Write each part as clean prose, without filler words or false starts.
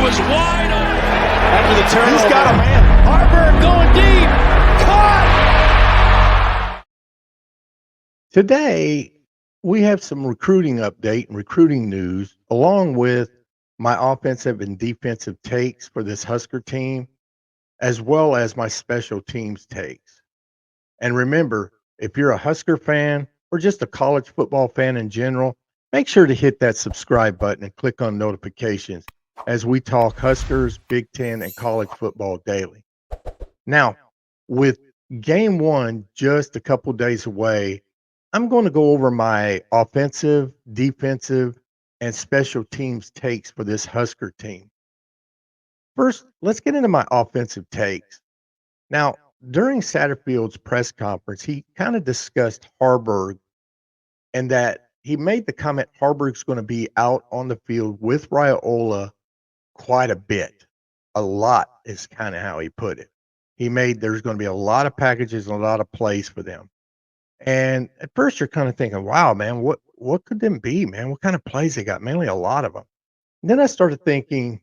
was wide open. After the turnover. He's got a man. Harburg going deep. Caught! Today, we have some recruiting update and recruiting news, along with my offensive and defensive takes for this Husker team, as well as my special teams takes. And remember, if you're a Husker fan or just a college football fan in general, make sure to hit that subscribe button and click on notifications as we talk Huskers, Big Ten, and college football daily. Now, with game one just a couple days away, I'm going to go over my offensive, defensive, and special teams takes for this Husker team. First, let's get into my offensive takes. Now, during Satterfield's press conference, he kind of discussed Harburg and that he made the comment Harburg's going to be out on the field with Raiola quite a bit. A lot is kind of how he put it. He made there's going to be a lot of packages and a lot of plays for them. And at first you're kind of thinking, wow, man, what could them be, man? What kind of plays they got? Mainly a lot of them. And then I started thinking,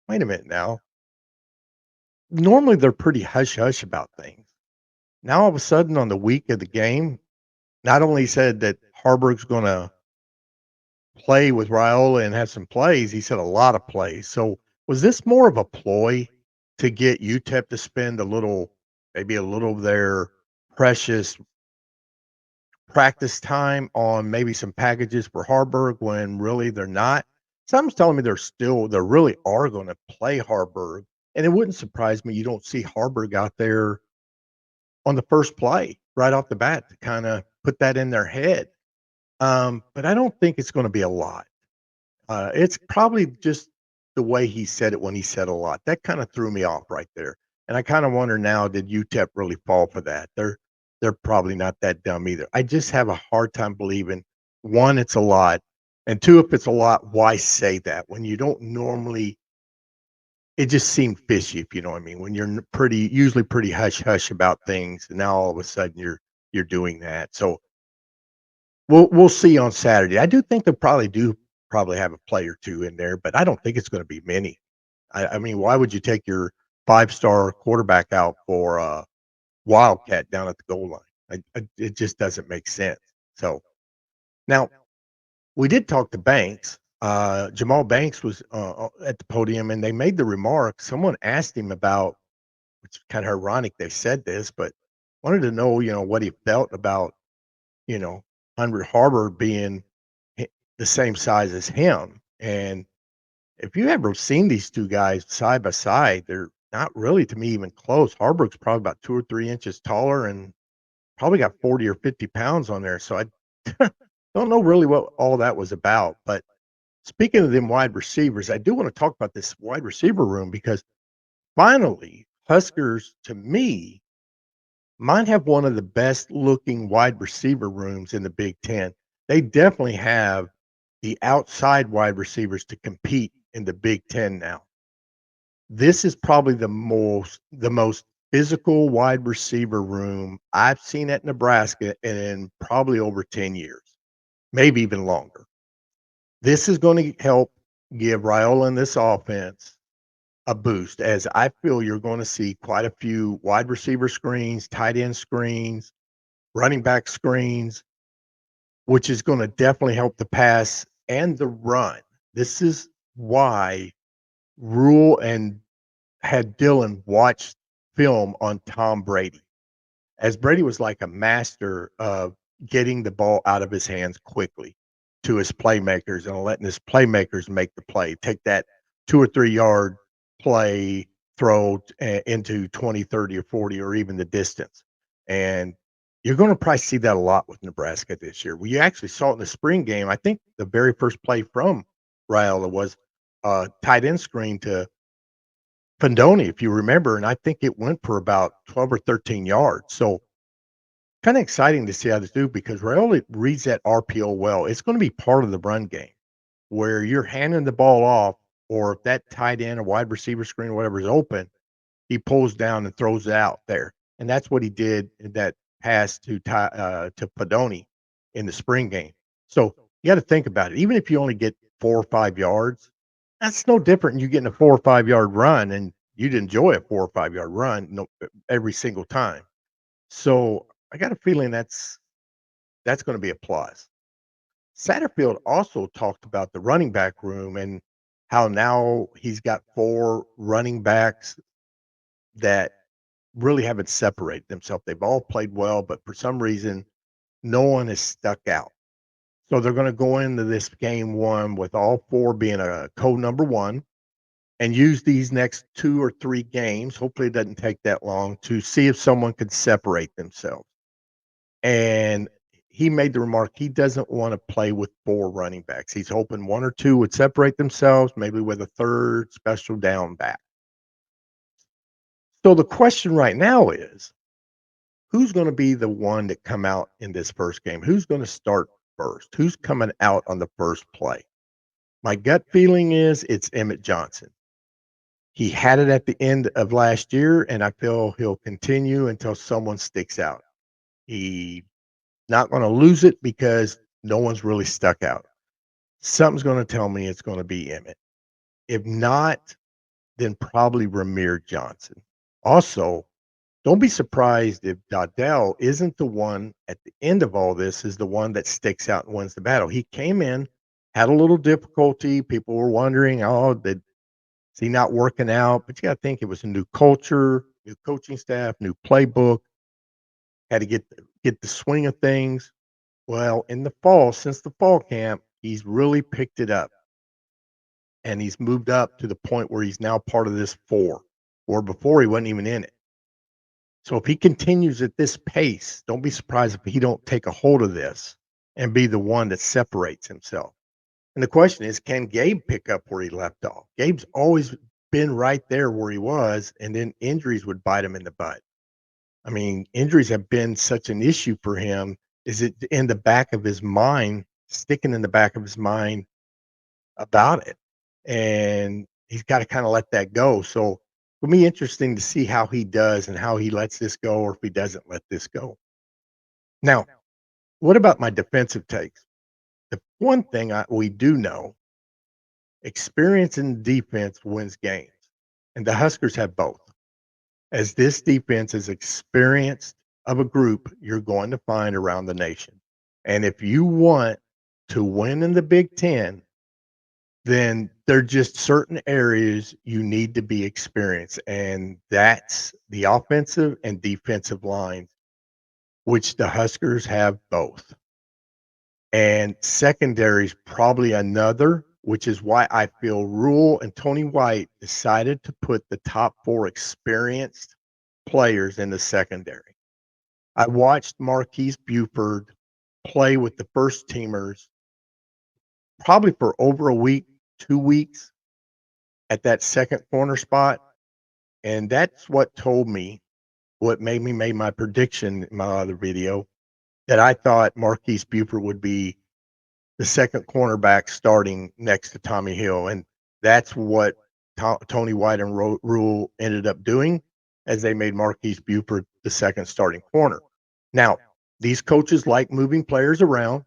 wait a minute now. Normally they're pretty hush-hush about things. Now all of a sudden on the week of the game, not only said that Harburg's going to play with Raiola and have some plays, he said a lot of plays. So was this more of a ploy to get UTEP to spend maybe a little of their precious practice time on maybe some packages for Harburg when really they're not? Something's telling me they really are going to play Harburg. And it wouldn't surprise me you don't see Harburg out there on the first play right off the bat to kind of put that in their head. But I don't think it's going to be a lot. It's probably just the way he said it when he said a lot. That kind of threw me off right there. And I kind of wonder now, did UTEP really fall for that? They're probably not that dumb either. I just have a hard time believing, one, it's a lot, and two, if it's a lot, why say that when you don't normally? It just seemed fishy, if you know what I mean. When you're usually pretty hush hush about things, and now all of a sudden you're doing that. So we'll see on Saturday. I do think they'll probably have a play or two in there, but I don't think it's going to be many. I mean, why would you take your 5-star quarterback out for a Wildcat down at the goal line? It just doesn't make sense. So now we did talk to Banks. Jamal Banks was at the podium, and they made the remark. Someone asked him about, which is kind of ironic they said this, but wanted to know, what he felt about, Harburg being the same size as him. And if you ever seen these two guys side by side, they're not really, to me, even close. Harburg's probably about 2 or 3 inches taller and probably got 40 or 50 pounds on there. So I don't know really what all that was about. But speaking of them wide receivers, I do want to talk about this wide receiver room because finally, Huskers, to me, might have one of the best looking wide receiver rooms in the Big Ten. They definitely have the outside wide receivers to compete in the Big Ten now. This is probably the most physical wide receiver room I've seen at Nebraska in probably over 10 years, maybe even longer. This is going to help give Raiola and this offense a boost, as I feel you're going to see quite a few wide receiver screens, tight end screens, running back screens, which is going to definitely help the pass and the run. This is why Rule and had Dylan watch film on Tom Brady, as Brady was like a master of getting the ball out of his hands quickly to his playmakers and letting his playmakers make the play. Take that 2 or 3 yard play, throw into 20, 30, or 40, or even the distance. And you're going to probably see that a lot with Nebraska this year. We actually saw it in the spring game. I think the very first play from Raiola was a tight end screen to Fandoni, if you remember, and I think it went for about 12 or 13 yards. So kind of exciting to see how this do because Raiola reads that RPO well. It's going to be part of the run game where you're handing the ball off, or if that tight end or wide receiver screen or whatever is open, he pulls down and throws it out there. And that's what he did in that pass to Fandoni in the spring game. So you got to think about it. Even if you only get 4 or 5 yards, That's no different than you getting a 4 or 5 yard run, and you'd enjoy a 4 or 5 yard run every single time. So I got a feeling that's going to be a plus. Satterfield also talked about the running back room and how now he's got 4 running backs that really haven't separated themselves. They've all played well, but for some reason, no one has stuck out. So they're going to go into this game one with all 4 being a code number one and use these next 2 or 3 games. Hopefully, it doesn't take that long to see if someone could separate themselves. And he made the remark he doesn't want to play with 4 running backs. He's hoping 1 or 2 would separate themselves, maybe with a third special down back. So the question right now is who's going to be the one that come out in this first game? Who's going to start first? Who's coming out on the first play? My gut feeling is it's Emmett Johnson. He had it at the end of last year, and I feel he'll continue until someone sticks out. He not gonna lose it because no one's really stuck out. Something's gonna tell me it's gonna be Emmett. If not, then probably Ramir Johnson. Also, don't be surprised if Dodell isn't the one at the end of all this is the one that sticks out and wins the battle. He came in, had a little difficulty. People were wondering, oh, did is he not working out? But you got to think it was a new culture, new coaching staff, new playbook. Had to get the swing of things. Well, in the fall, since the fall camp, he's really picked it up, and he's moved up to the point where he's now part of this four. Or before he wasn't even in it. So if he continues at this pace, don't be surprised if he don't take a hold of this and be the one that separates himself. And the question is, can Gabe pick up where he left off? Gabe's always been right there where he was, and then injuries would bite him in the butt. I mean, injuries have been such an issue for him. Is it in the back of his mind, sticking in the back of his mind about it? And he's got to kind of let that go. So it'll be interesting to see how he does and how he lets this go or if he doesn't let this go. Now, what about my defensive takes? The one thing we do know experience in defense wins games, and the Huskers have both. As this defense is experienced of a group you're going to find around the nation. And if you want to win in the Big Ten, then there are just certain areas you need to be experienced, and that's the offensive and defensive lines, which the Huskers have both. And secondary is probably another, which is why I feel Rule and Tony White decided to put the top 4 experienced players in the secondary. I watched Marquise Buford play with the first teamers probably for over a week, 2 weeks at that second corner spot. And that's what told me what made me make my prediction in my other video that I thought Marquise Buford would be the second cornerback starting next to Tommy Hill. And that's what Tony White and Rule ended up doing as they made Marquise Buford the second starting corner. Now, these coaches like moving players around,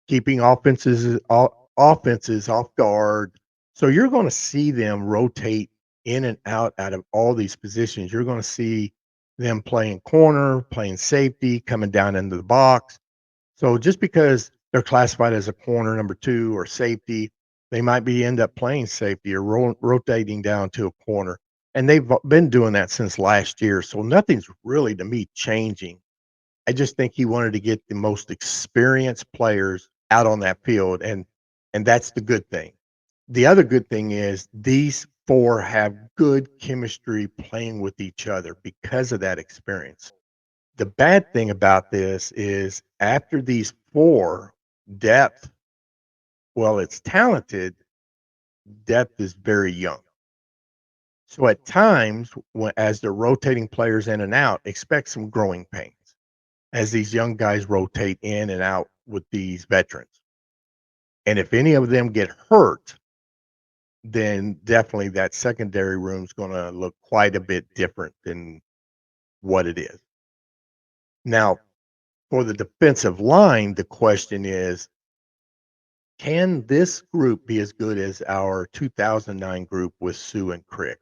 keeping offenses off guard. So you're going to see them rotate in and out of all these positions. You're going to see them playing corner, playing safety, coming down into the box. So just because they're classified as a corner number 2 or safety, they might be end up playing safety or rotating down to a corner. And they've been doing that since last year. So nothing's really to me changing. I just think he wanted to get the most experienced players out on that field, and that's the good thing. The other good thing is these 4 have good chemistry playing with each other because of that experience. The bad thing about this is after these 4, depth, well, it's talented, depth is very young. So at times, as they're rotating players in and out, expect some growing pains as these young guys rotate in and out with these veterans. And if any of them get hurt, then definitely that secondary room is going to look quite a bit different than what it is. Now, for the defensive line, the question is Can this group be as good as our 2009 group with Sue and Crick?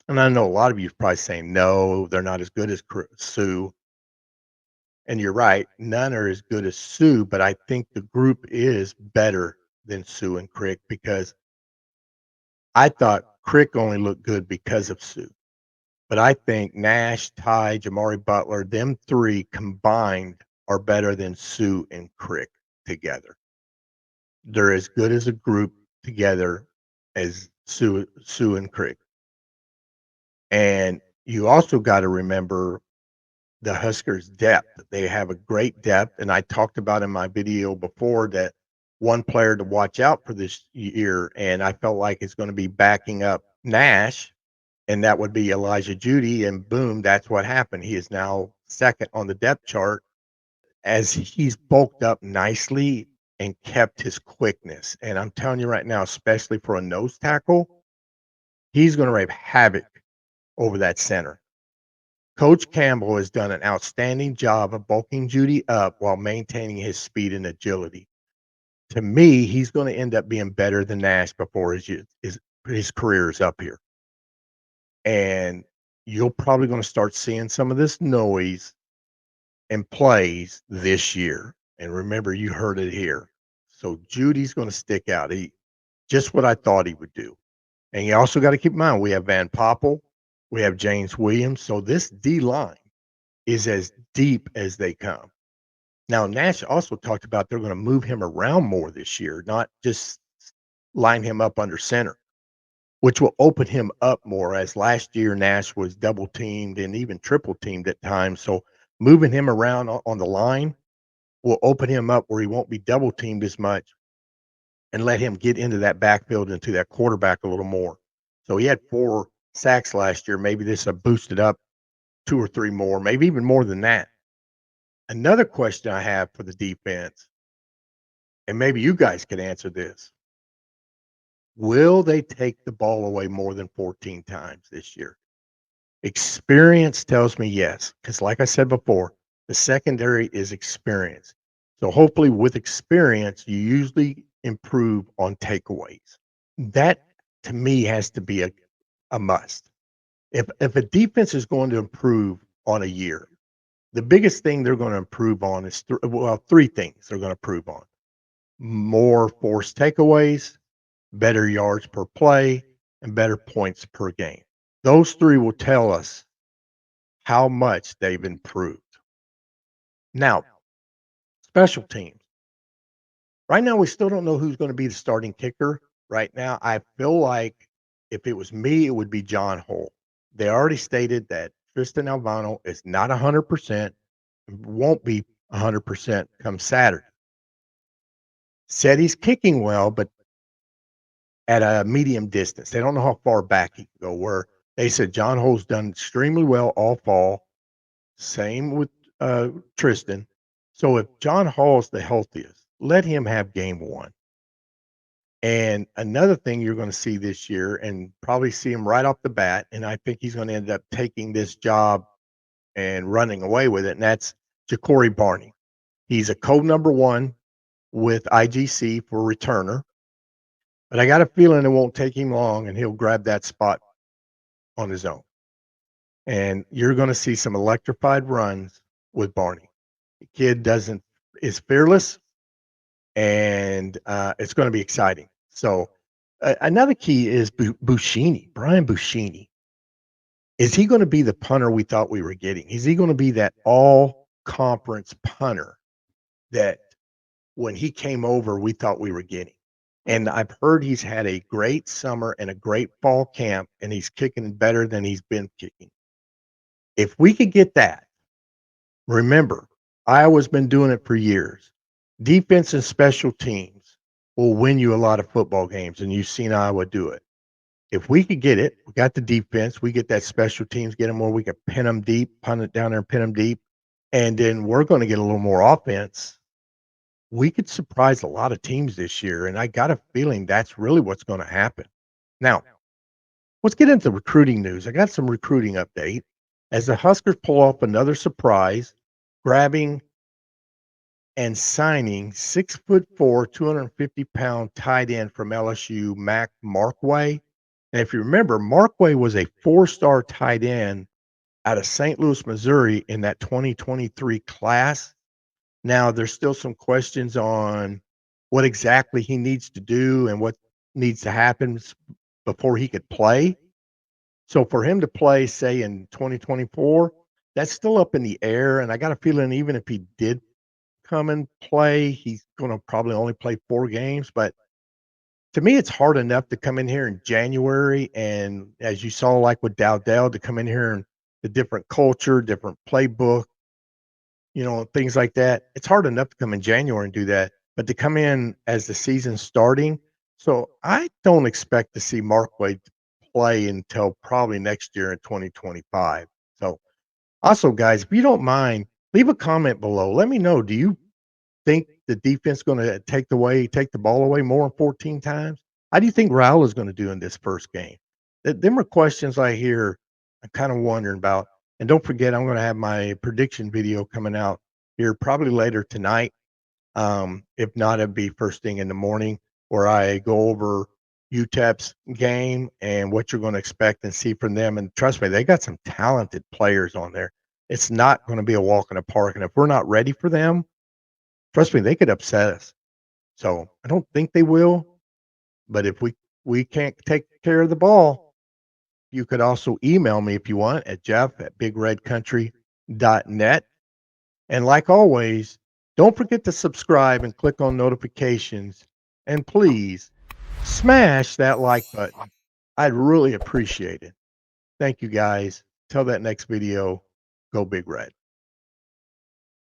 And I know a lot of you are probably saying, no, they're not as good as Sue. And you're right, none are as good as Sue, but I think the group is better than Sue and Crick because I thought Crick only looked good because of Sue. But I think Nash, Ty, Jamari Butler, them three combined are better than Sue and Crick together. They're as good as a group together as Sue and Crick. And you also got to remember the Huskers' depth. They have a great depth, and I talked about in my video before that one player to watch out for this year, and I felt like it's going to be backing up Nash, and that would be Elijah Judy, and boom, that's what happened. He is now second on the depth chart as he's bulked up nicely and kept his quickness. And I'm telling you right now, especially for a nose tackle, he's going to wreak havoc over that center. Coach Campbell has done an outstanding job of bulking Judy up while maintaining his speed and agility. To me, he's going to end up being better than Nash before his career is up here. And you're probably going to start seeing some of this noise and plays this year. And remember, you heard it here. So Judy's going to stick out. He just what I thought he would do. And you also got to keep in mind we have Van Poppel, we have James Williams. So this D line is as deep as they come. Now, Nash also talked about they're going to move him around more this year, not just line him up under center, which will open him up more. As last year, Nash was double teamed and even triple teamed at times. So moving him around on the line will open him up where he won't be double teamed as much and let him get into that backfield, into that quarterback a little more. So he had 4 sacks last year. Maybe this will boost it up 2 or 3 more, maybe even more than that. Another question I have for the defense, and maybe you guys can answer this. Will they take the ball away more than 14 times this year? Experience tells me yes, because like I said before, the secondary is experience. So hopefully with experience, you usually improve on takeaways. That to me has to be a must. If a defense is going to improve on a year, the biggest thing they're going to improve on is 3 things they're going to improve on. More forced takeaways, better yards per play, and better points per game. Those 3 will tell us how much they've improved. Now, special teams. Right now, we still don't know who's going to be the starting kicker. Right now, I feel like if it was me, it would be John Holt. They already stated that Tristan Alvano is not 100%, won't be 100% come Saturday. Said he's kicking well, but at a medium distance. They don't know how far back he can go. Where they said John Holt's done extremely well all fall. Same with Tristan. So if John Hall's the healthiest, let him have game 1. And another thing you're going to see this year, and probably see him right off the bat, and I think he's going to end up taking this job and running away with it, and that's Ja'Cory Barney. He's a code number 1 with IGC for returner, but I got a feeling it won't take him long, and he'll grab that spot on his own. And you're going to see some electrified runs with Barney. The kid is fearless, and it's going to be exciting. So another key is Buschini, Brian Buschini. Is he going to be the punter we thought we were getting? Is he going to be that all-conference punter that when he came over we thought we were getting? And I've heard he's had a great summer and a great fall camp, and he's kicking better than he's been kicking. If we could get that, remember, Iowa's been doing it for years. Defense and special teams will win you a lot of football games, and you've seen Iowa do it. If we could get it, we got the defense, we get that special teams, get them where we can pin them deep, punt it down there and pin them deep, and then we're going to get a little more offense. We could surprise a lot of teams this year, and I got a feeling that's really what's going to happen. Now, let's get into recruiting news. I got some recruiting update as the Huskers pull off another surprise, grabbing and signing 6'4", 250-pound tight end from LSU, Mac Markway. And if you remember, Markway was a four-star tight end out of St. Louis, Missouri in that 2023 class. Now, there's still some questions on what exactly he needs to do and what needs to happen before he could play. So for him to play, say, in 2024, that's still up in the air. And I got a feeling even if he did come and play, he's going to probably only play 4 games. But to me, it's hard enough to come in here in January. And as you saw, like with Dowdell, to come in here and the different culture, different playbook, things like that. It's hard enough to come in January and do that, but to come in as the season's starting. So I don't expect to see Mark Wade play until probably next year in 2025. So also, guys, if you don't mind, leave a comment below. Let me know. Do you think the defense going to take the ball away more than 14 times? How do you think Raul is going to do in this first game? Them are questions I hear. I'm kind of wondering about. And don't forget, I'm going to have my prediction video coming out here probably later tonight. If not, it'll be first thing in the morning, where I go over UTEP's game and what you're going to expect and see from them. And trust me, they got some talented players on there. It's not going to be a walk in the park. And if we're not ready for them, trust me, they could upset us. So I don't think they will. But if we can't take care of the ball, you could also email me if you want at jeff@bigredcountry.net. And like always, don't forget to subscribe and click on notifications. And please smash that like button. I'd really appreciate it. Thank you, guys. Till that next video, go Big Red.